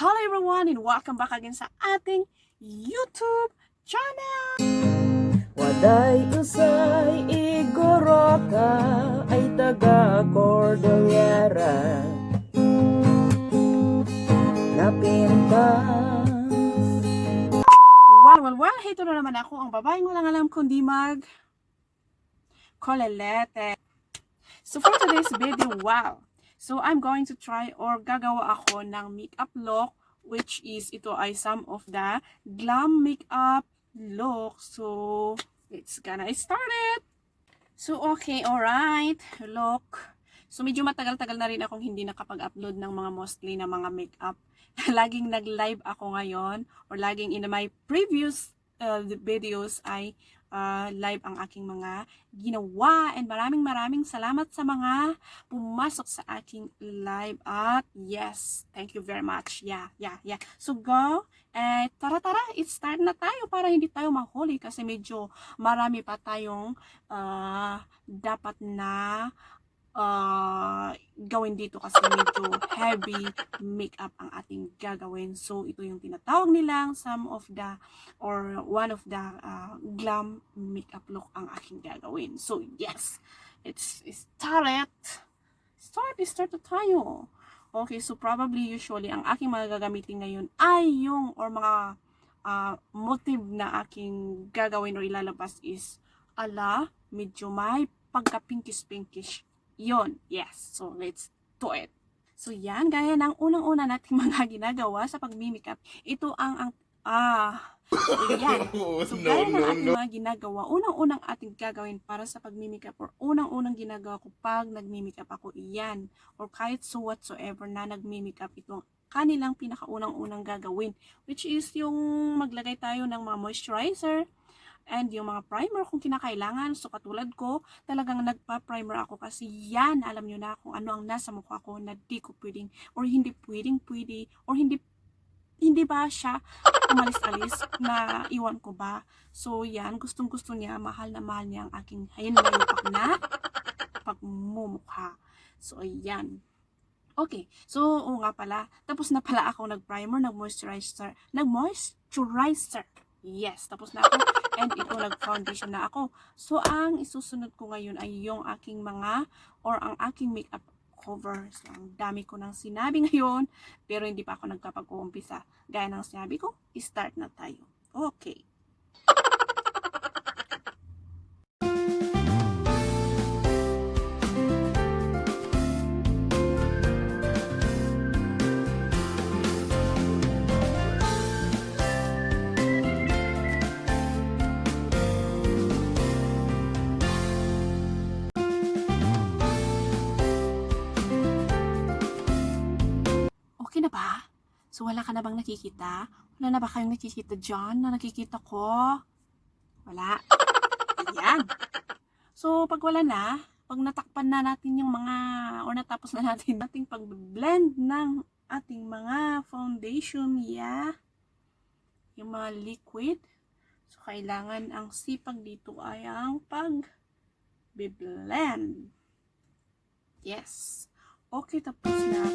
Hello everyone and welcome back again sa ating YouTube channel! Waday usay Igorota ay taga Cordillera napintas. Well, hito na naman ako, ang babaeng walang alam kundi kolelete. So for today's video, so I'm going to try or gagawa ako ng makeup look, which is ito ay some of the glam makeup look. So let's gonna start it. So okay, alright, look. So medyo matagal-tagal na rin akong hindi nakapag-upload ng mga mostly na mga makeup. Laging nag-live ako ngayon or laging in my previous videos ay live ang aking mga ginawa, and maraming salamat sa mga pumasok sa aking live at yes, thank you very much. Yeah. So go, tara, start na tayo para hindi tayo mahuli kasi medyo marami pa tayong dapat na gawin dito kasi medyo heavy makeup ang ating gagawin. So ito yung tinatawag nilang some of the or one of the glam makeup look ang aking gagawin. So yes, it's start na tayo. Okay, so probably usually ang aking mga gagamitin ngayon ay yung or mga motive na aking gagawin or ilalabas is medyo may pagka pinkish yon. Yes, so let's do it. So yan, gaya ng unang-una nating mga ginagawa sa pagmimikap, ito ang yan. So gaya ng ating mga ginagawa, unang-unang ating gagawin para sa pagmimikap or unang-unang ginagawa ko pag nagmimikap ako, iyan. Or kahit so whatsoever na nagmimikap, ito kanilang pinakaunang-unang gagawin, which is yung maglagay tayo ng mga moisturizer and yung mga primer kung kinakailangan. So katulad ko, talagang nagpa-primer ako kasi yan, alam nyo na kung ano ang nasa mukha ko na di ko pwedeng or hindi pwede or hindi ba siya umalis-alis na iwan ko ba. So yan, gustong-gusto niya, mahal na niya ang aking hayupak na pagmumukha. So ayan. Okay, so nga pala, tapos na pala ako nag-primer, nag-moisturizer. Yes, tapos na ako. And ito, nag-foundation na ako. So, ang isusunod ko ngayon ay yung aking mga or ang aking makeup cover. So, ang dami ko nang sinabi ngayon, pero hindi pa ako nagkapag-uumpisa. Gaya ng sinabi ko, start na tayo. Okay. Okay na ba? So, wala ka na bang nakikita? Wala na ba kayong nakikita dyan na nakikita ko? Wala. Ayan. So, pag wala na, pag natakpan na natin yung mga, or natapos na natin ating pag-blend ng ating mga foundation, yung mga liquid. So, kailangan ang sipag dito ay ang pag-blend. Yes. Okay, tapos na.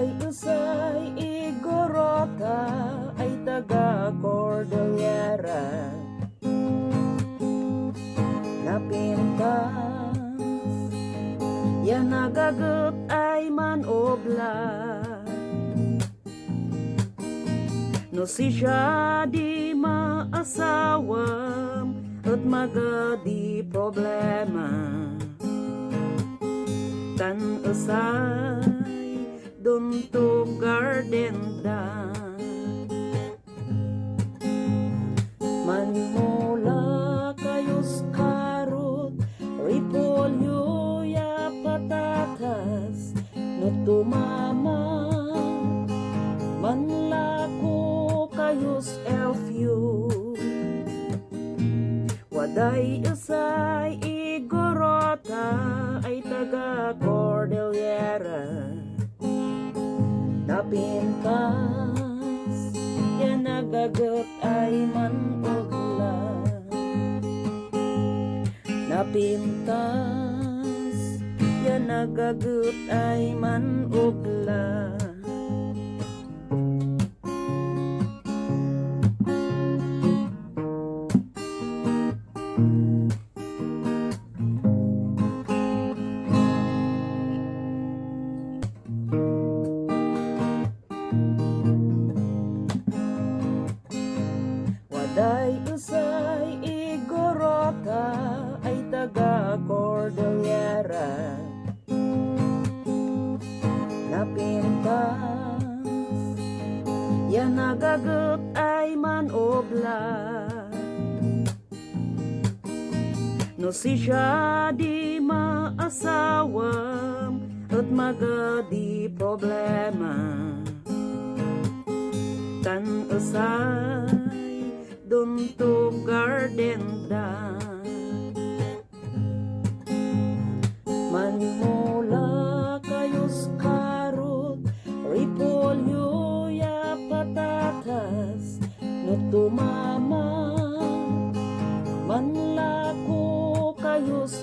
Waday usay Igorota ay taga Cordillera. Napintas yan nagagut ay manobla. No si siya di maasawam at magadi problema. Tan usay dun to garden da. Manimula kayos karot, repolyo ya patatas, no tumama manlako kayos elfyo. Waday usay Igorota ay taga Cordillera. Napintas yan nagagot ay manugla. Napintas yan nagagot ay manugla. Waday usay Igorota ay taga Cordillera. Napintas yan nagagut ay manobla. No si siya di maasawam at magadi problema. Tan usay dun to garden da. Manimula kayos karot, repolyo ya patatas, no tumama manlako kayos